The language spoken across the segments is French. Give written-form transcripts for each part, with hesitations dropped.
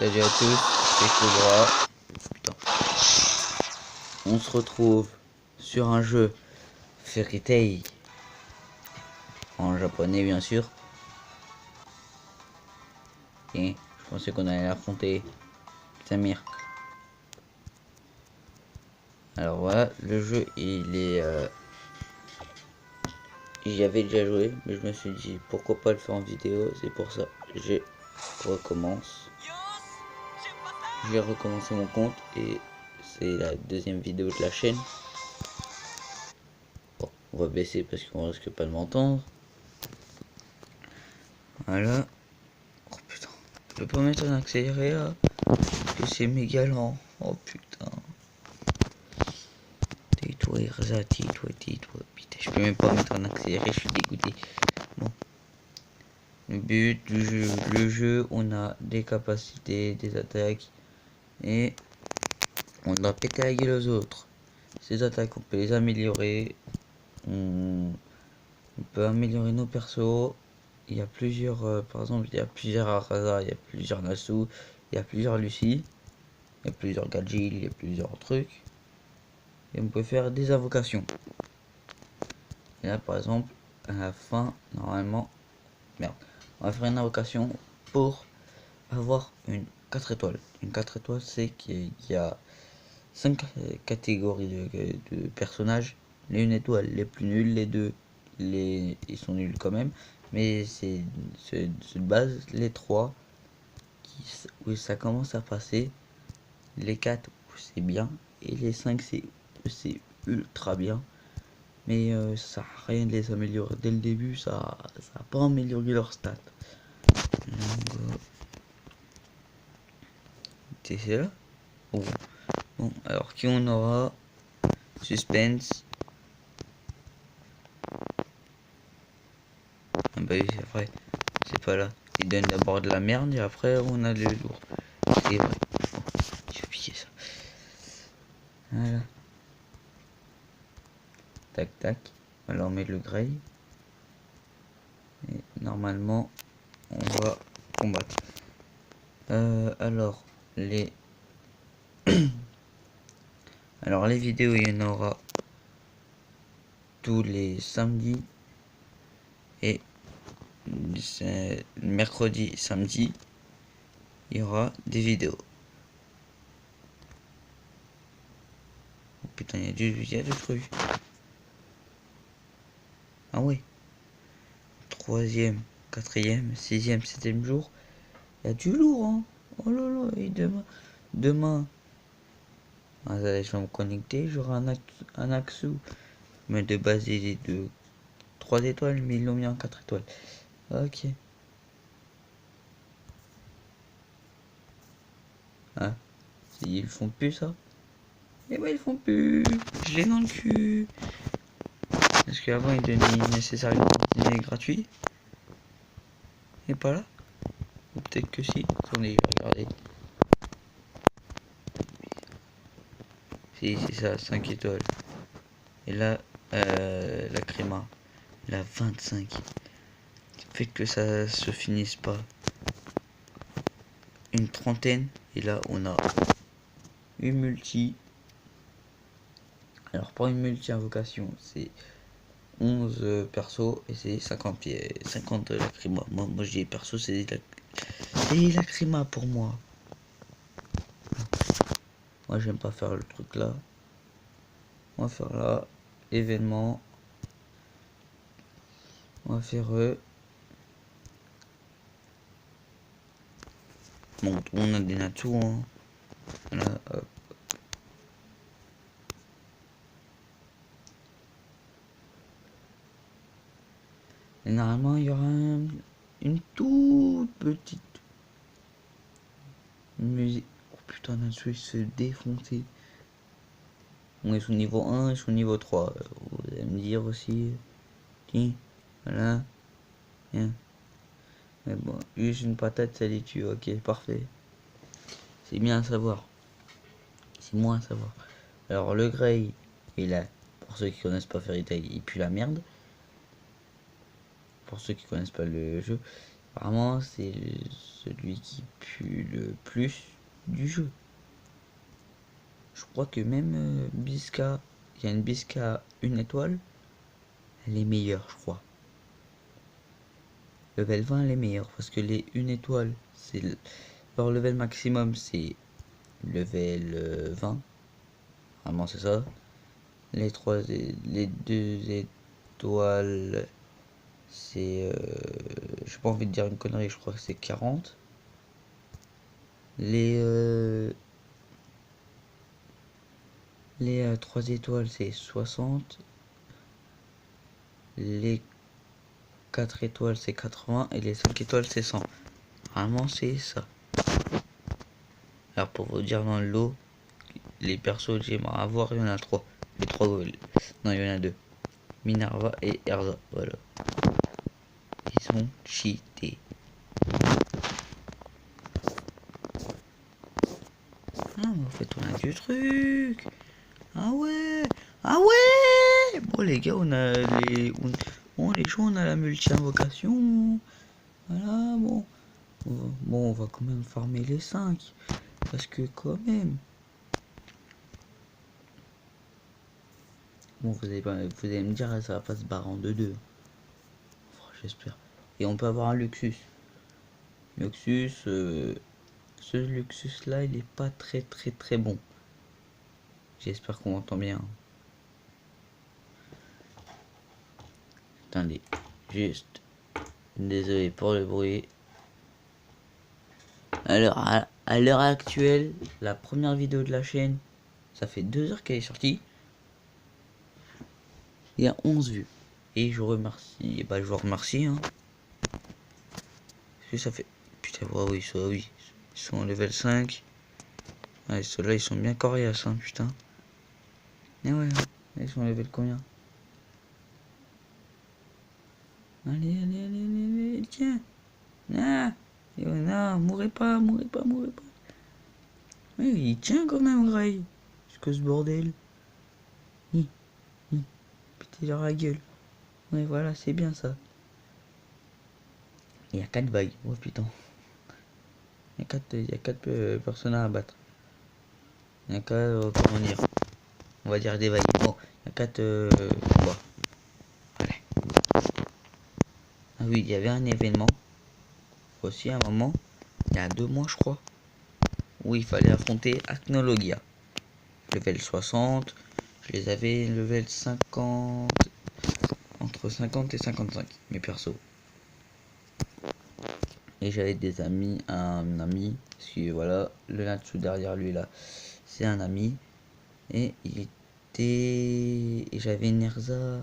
Salut à tous, c'est Cobra. Putain. On se retrouve sur un jeu Fairy Tail en japonais bien sûr. Et je pensais qu'on allait affronter Samir. Alors voilà, le jeu il est j'y avais déjà joué, mais je me suis dit pourquoi pas le faire en vidéo. C'est pour ça je recommence. J'ai recommencé mon compte et c'est la deuxième vidéo de la chaîne. Bon, on va baisser parce qu'on risque pas de m'entendre. Voilà. Oh putain, je peux pas mettre un accéléré là, parce que c'est méga lent. Oh putain. Tais-toi, Irza, tais-toi. Putain, je peux même pas mettre un accéléré, je suis dégoûté. Bon. Le but du jeu, on a des capacités, des attaques, et on doit péter la gueule aux autres. Ces attaques, on peut les améliorer. On peut améliorer nos persos. Il y a plusieurs, par exemple, il y a plusieurs Arasa, il y a plusieurs Nasu, il y a plusieurs Lucie, il y a plusieurs Gadgil, il y a plusieurs trucs. Et on peut faire des invocations. Et là, par exemple, à la fin, normalement, merde, on va faire une invocation pour avoir une 4 étoiles. Une 4 étoiles, c'est qu'il y a 5 catégories de personnages. Les 1 étoile, les plus nuls, les 2, ils sont nuls quand même. Mais c'est de base, les 3 où ça commence à passer. Les 4 c'est bien. Et les 5 c'est ultra bien. Mais ça sert à rien de les améliorer dès le début, ça va pas amélioré leur stats. C'est là. Oh. Bon, alors qui on aura? Suspense. Ah bah oui, c'est vrai, c'est pas là. Il donne d'abord de la merde et après on a le lourd. C'est vrai. Bon, j'ai oublié ça. Voilà. Tac tac. Alors on met le grey. Et normalement on va combattre. Alors les alors les vidéos, il y en aura tous les samedis et mercredi, samedi, il y aura des vidéos. Oh putain, il y a du truc. Ah ouais. 3e, 4e, 6e, 7e jour. Il y a du lourd, hein. Oh là là, et demain, je vais me connecter, j'aurai un Axu. Mais de base, il est de 3 étoiles, mais ils l'ont mis en 4 étoiles. Ok. Ah, ils font plus ça. Eh ben, ils font plus. Je l'ai dans le cul. Parce qu'avant, ils donnaient nécessaire dîner gratuit. Et pas là. Ou peut-être que si. Attendez, je vais regarder. Si, c'est ça, 5 étoiles. Et là, la créma, la 25. Fait que ça se finisse pas. Une trentaine. Et là, on a une multi. Alors, pour une multi invocation, c'est 11 persos et c'est 50 pieds. 50 lacryma. Moi je dis perso, c'est des lacryma pour moi. Moi, j'aime pas faire le truc là. On va faire là. Événement. On va faire bon, on a des natus, hein. Là, hop. Et normalement, il y aura une toute petite musique. Oh putain, Natsu il se défoncer. On est sous niveau 1 et sous niveau 3. Vous allez me dire aussi. Tiens, voilà. Tiens. Mais bon, juste une patate, ça les tue. Ok, parfait. C'est bien à savoir. C'est moins à savoir. Alors, le Grey, il a, pour ceux qui connaissent pas Fairy Tail, il pue la merde. Pour ceux qui connaissent pas le jeu. Apparemment, c'est celui qui pue le plus du jeu. Je crois que même Bisca, il y a une Bisca 1 étoile, elle est meilleure, je crois. Level 20, elle est meilleure parce que les 1 étoile, c'est leur level maximum, c'est level 20. Vraiment, c'est ça. Les 2 étoiles, c'est j'ai pas envie de dire une connerie, je crois que c'est 40. Les 3 étoiles, c'est 60. Les 4 étoiles, c'est 80. Et les 5 étoiles, c'est 100. Vraiment, c'est ça. Alors, pour vous dire, dans le lot, les persos que j'aimerais avoir, il y en a 3. Les 3. Non, il y en a 2. Minerva et Erza. Voilà. Ils sont cheatés. Ah, mais en fait, on a du truc. Ah ouais. Ah ouais. Bon, les gars, on a les... Bon, les gens, on a la multi-invocation. Voilà, bon. Bon, on va quand même farmer les 5. Parce que quand même... Bon, vous allez me dire, ça va pas se barrer en 2-2. Enfin, j'espère. Et on peut avoir un Luxus. Luxus, ce Luxus là, il est pas très bon. J'espère qu'on entend bien. Attendez, juste. Désolé pour le bruit. Alors, à l'heure actuelle, la première vidéo de la chaîne, ça fait 2 heures qu'elle est sortie. Il y a 11 vues. Et je remercie, bah je vous remercie. Hein. Parce que ça fait... Putain, oui, ça, oui. Ils sont level 5. Ouais, ceux-là, ils sont bien coriaces, hein, putain. Et ouais, ils sont level combien? Allez, tiens. Ah, non, mourrez pas. Oui, il tient quand même, Ray. Jusqu'à ce bordel. Pétez leur la gueule. Ouais, voilà, c'est bien ça. Il y a 4 vagues. Oh putain. Il y a 4 personnes à abattre. Il y a 4, comment dire, on va dire des vagues. Bon, il y a 4 combats. Voilà. Ah oui, il y avait un événement. Aussi, à un moment, il y a 2 mois, je crois. Où il fallait affronter Acnologia. Level 60. Je les avais level 50. Entre 50 et 55, mes persos. Et j'avais des amis, un ami, parce que voilà, le là-dessous derrière lui là, c'est un ami. Et il était... Et j'avais une Erza.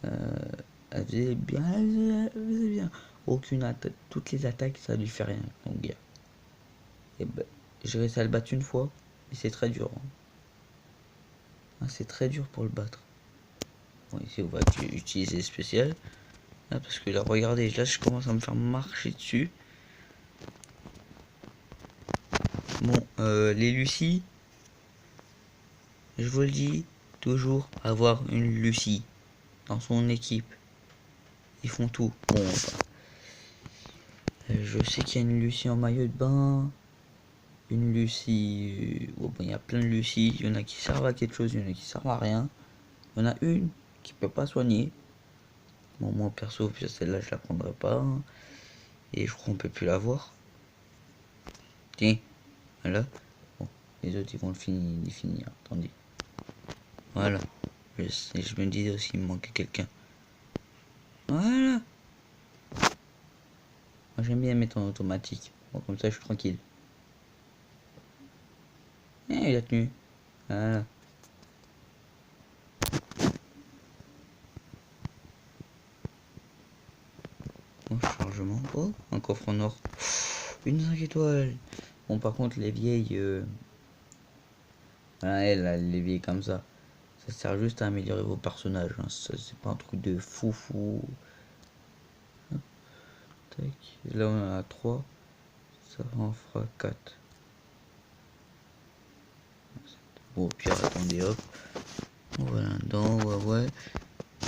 Elle faisait bien, elle faisait bien. Aucune attaque, toutes les attaques, ça lui fait rien, donc gars. Et ben, j'ai réussi à le battre une fois, mais c'est très dur. Hein. Ah, c'est très dur pour le battre. Bon, ici on va utiliser spécial. Là, parce que là, regardez, là je commence à me faire marcher dessus. Bon, les Lucie, je vous le dis, toujours avoir une Lucie dans son équipe. Ils font tout. Bon, bah, je sais qu'il y a une Lucie en maillot de bain. Une Lucie... Bon, il y a plein de Lucie. Il y en a qui servent à quelque chose, il y en a qui servent à rien. Il y en a une qui peut pas soigner. Bon, moi perso, celle-là, je la prendrai pas. Et je crois qu'on peut plus la voir. Tiens, voilà. Bon, les autres, ils vont le finir. Attendez. Voilà. Je me disais aussi, il me manquait quelqu'un. Voilà. Moi, j'aime bien mettre en automatique. Bon, comme ça, je suis tranquille. Il a tenu. Voilà. Bon, chargement. Oh, un coffre en or. Une 5 étoiles. Bon, par contre, les vieilles... Voilà, les vieilles comme ça. Ça sert juste à améliorer vos personnages. Hein. C'est pas un truc de fou. Hop, tac. Là, on en a 3. Ça en fera 4. Bon, au pire, attendez, hop. Voilà, dedans, ouais.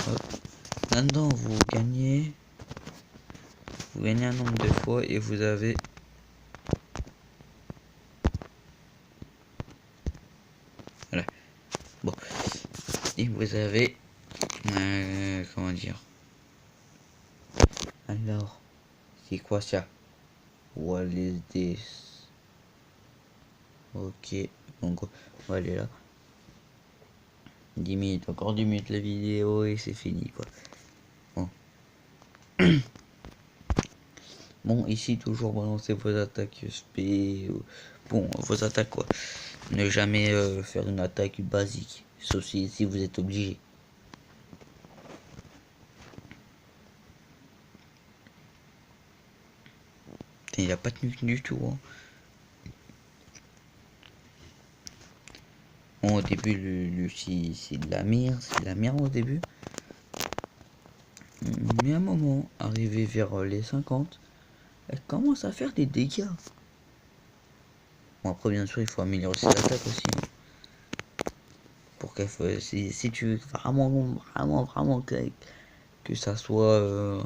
Hop. Là-dedans, vous gagnez Vous gagnez un nombre de fois et vous avez... Voilà. Bon. Et vous avez... comment dire? Alors, c'est quoi ça? What is this? Ok, donc on va aller là. 10 minutes, encore 10 minutes la vidéo et c'est fini quoi. Bon. Bon, ici toujours balancer vos attaques SP. Bon, vos attaques quoi. Ne jamais faire une attaque basique. Sauf si vous êtes obligé. Il a pas tenu du tout. Hein. Bon, au début, Lucie, c'est de la merde. C'est de la merde au début. Mais à un moment, arrivé vers les 50, elle commence à faire des dégâts. Bon, après, bien sûr, il faut améliorer ses attaques aussi. Hein. Pour qu'elle fasse... Si tu veux vraiment que ça soit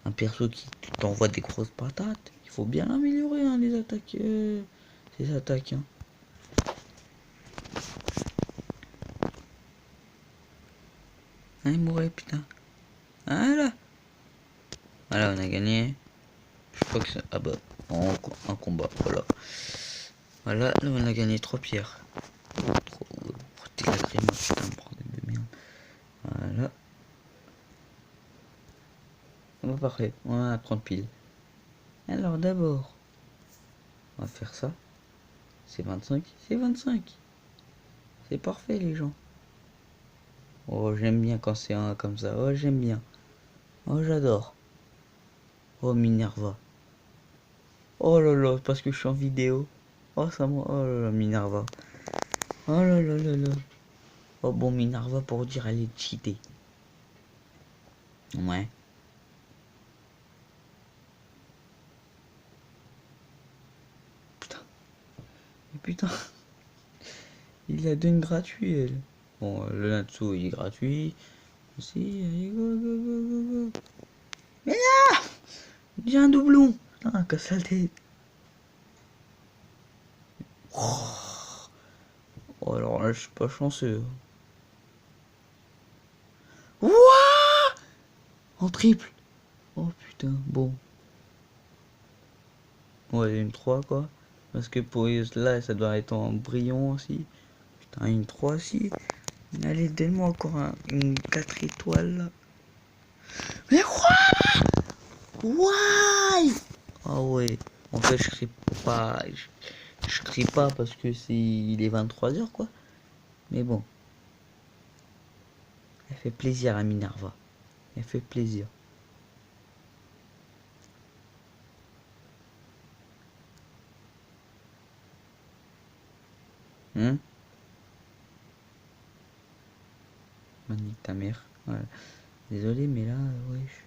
un perso qui t'envoie des grosses patates, il faut bien améliorer hein, les attaques. Ses attaques. Hein. Ah, il mourait, putain. Voilà. Voilà, on a gagné. Je crois que c'est... Ah bah, en combat, voilà. Voilà, là on a gagné 3 pierres. Trop... T'es la crème, putain, bordel de merde. Voilà. Bon, parfait, on va prendre pile. Alors d'abord, on va faire ça. C'est 25, c'est 25. C'est parfait les gens. Oh, j'aime bien quand c'est un comme ça. Oh, j'aime bien. Oh, j'adore. Oh, Minerva. Oh là là, parce que je suis en vidéo. Oh, ça moi. Oh là là, Minerva. Oh là là là là. Oh, bon, Minerva pour dire elle est cheatée. Ouais. Putain. Mais putain. Il a donné gratuit, elle. Bon, le là-dessous, il est gratuit. Aussi, allez, go, go, go, go, go. Mais là j'ai un doublon. Putain, casse la tête. Oh, alors là, je suis pas chanceux. Wouah en triple. Oh putain, bon. Ouais, une 3 quoi. Parce que pour là, ça doit être en brillant aussi. Putain, une 3 aussi. Allez, donne-moi encore une 4 étoiles là. Mais quoi? Why? Ah ouais. En fait, je crie pas. Je crie pas parce que il est 23h quoi. Mais bon. Elle fait plaisir à Minerva. Elle fait plaisir. Hein? Manique ta mère. Voilà. Désolé, mais là, wesh.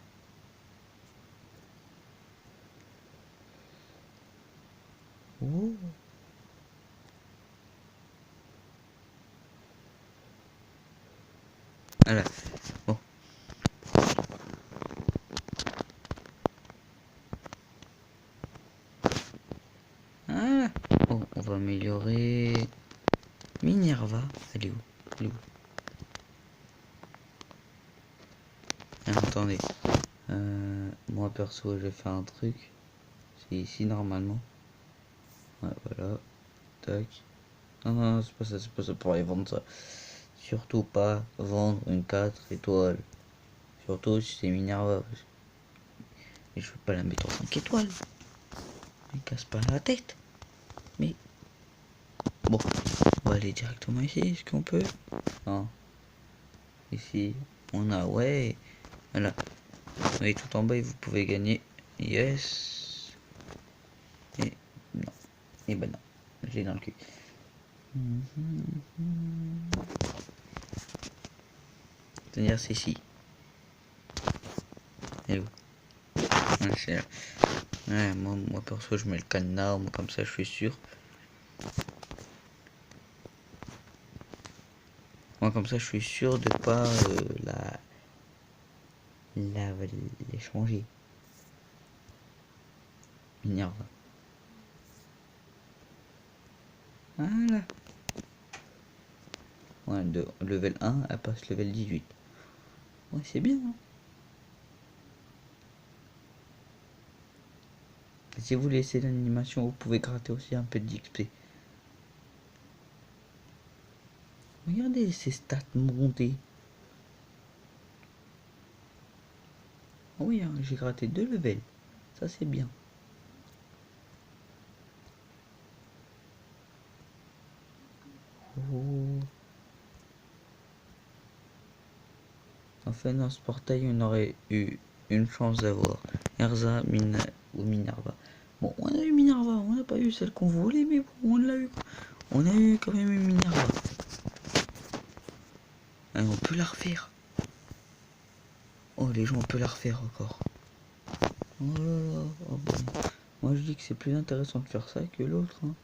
Oh. Voilà. Bon. Voilà. Bon, on va améliorer Minerva. Elle est où? Elle est où? Ah, attendez. Moi perso, je vais faire un truc. C'est ici normalement. Ouais, voilà. Tac. Non, non, non, c'est pas ça pour aller vendre ça. Surtout pas vendre une 4 étoiles. Surtout si c'est Minerva. Et je veux pas la mettre en 5 étoiles. Mais casse pas la tête. Mais bon, on va aller directement ici, est-ce qu'on peut? Non. Ici, on a, ouais. Voilà. Vous voyez tout en bas et vous pouvez gagner. Yes. Et non. Et ben non. J'ai dans le cul. C'est-à-dire c'est ici. Et où? Ouais, c'est là. Ouais, moi perso je mets le cadenas, moi comme ça je suis sûr. Moi comme ça je suis sûr de pas les changer. Minerva. Voilà. Ouais, de level 1, elle passe level 18. Ouais, c'est bien. Hein. Si vous laissez l'animation, vous pouvez gratter aussi un peu d'XP. Regardez ces stats montées. Oui, hein, j'ai gratté 2 levels. Ça, c'est bien. Oh. Enfin, dans ce portail, on aurait eu une chance d'avoir Erza, Mina ou Minerva. Bon, on a eu Minerva, on n'a pas eu celle qu'on voulait, mais bon, on l'a eu. On a eu quand même une Minerva. Et on peut la refaire. Oh, les gens, on peut la refaire encore. Oh là là, oh bon. Moi, je dis que c'est plus intéressant de faire ça que l'autre. Hein.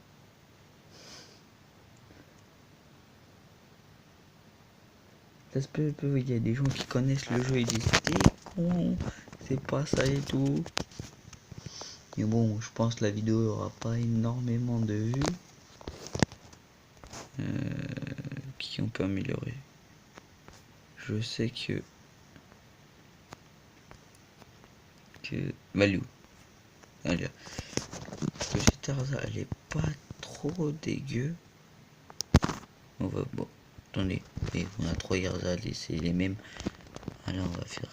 Ça se peut, il y a des gens qui connaissent le jeu et disent t'es con, c'est pas ça et tout. Mais bon, je pense que la vidéo aura pas énormément de vues. Qui on peut améliorer. Je sais que Value. Allez. Que cette Arza, elle est pas trop dégueu. On va bon. Attendez. Et on a 3 Arza, c'est les mêmes. Alors on va faire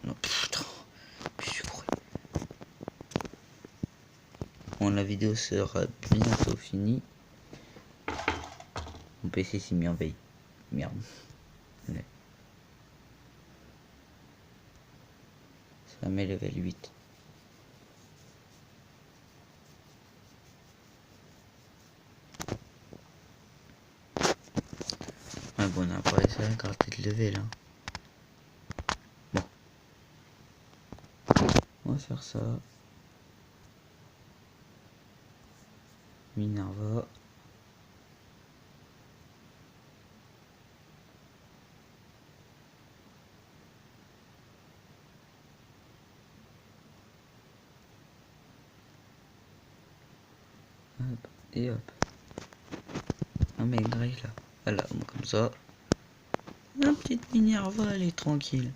non putain. Je suis croyé. Bon, la vidéo sera bientôt finie. Mon PC s'est mis en veille. Merde. Ouais. Ça met level 8. Ouais, bon, on a pas essayé à gratter de level. Hein. Bon. On va faire ça. Minerva. Hop, et hop. Un mec grey là. Voilà, comme ça. La petite Minerva, elle est tranquille.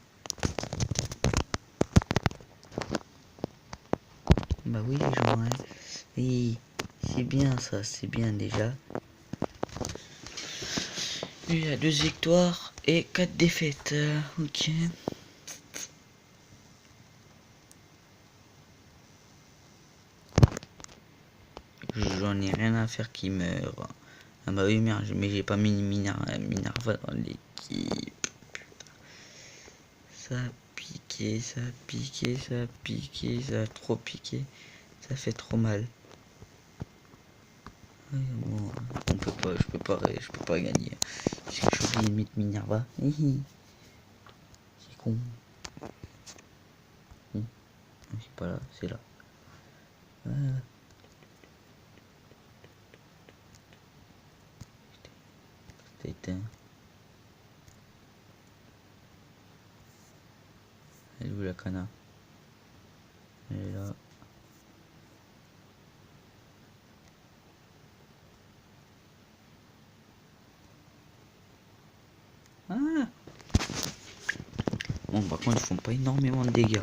Bah oui les gens, hein. Et c'est bien ça, c'est bien déjà. Il y a 2 victoires et 4 défaites. Ok. J'en ai rien à faire qui meurt. Ah bah oui merde, mais j'ai pas mis Minerva dans l'équipe. Ça a piqué, ça a piqué, ça a piqué, ça a trop piqué. Ça fait trop mal. Ouais, bon, on peut pas, je peux pas gagner. J'ai oublié de mettre Minerva. C'est con. C'est pas là, c'est là. Voilà. C'est éteint. Elle est où la cana? Elle est là. Ah bon, par contre, ils font pas énormément de dégâts.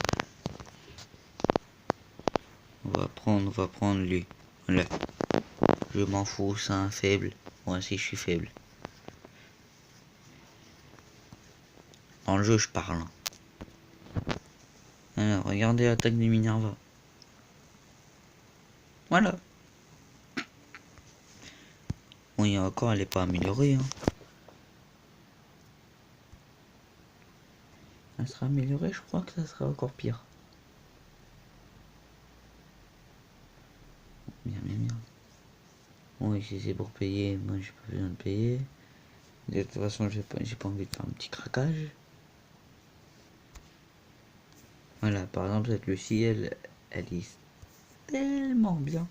On va prendre lui. Voilà. Je m'en fous, c'est un faible. Moi aussi, je suis faible. Dans le jeu, je parle. Alors, regardez l'attaque de Minerva. Voilà. Bon, il y a encore, elle est pas améliorée. Hein. Elle sera améliorée, je crois que ça sera encore pire. Merde. Oui, si c'est pour payer, moi j'ai pas besoin de payer. De toute façon, j'ai pas envie de faire un petit craquage. Voilà, par exemple, cette Lucie, elle est tellement bien.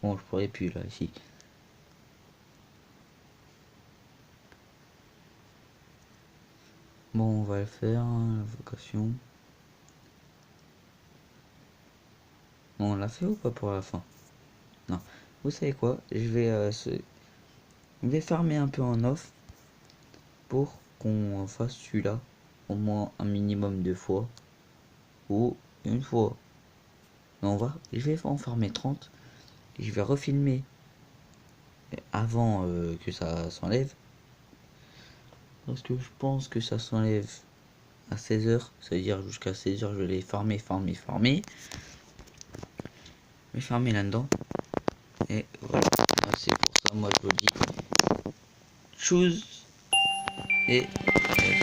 Bon, je pourrais plus là, ici. Bon, on va le faire, hein, la vocation. Bon, on l'a fait ou pas pour la fin? Non. Vous savez quoi? Je vais farmer un peu en off pour qu'on fasse celui-là au moins un minimum de fois ou une fois. Je vais en farmer 30 et je vais refilmer avant que ça s'enlève. Parce que je pense que ça s'enlève à 16h, c'est-à-dire jusqu'à 16h je l'ai farmé. Je vais farmer là-dedans. Et voilà, c'est pour ça moi je vous dis choose et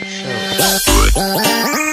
ciao.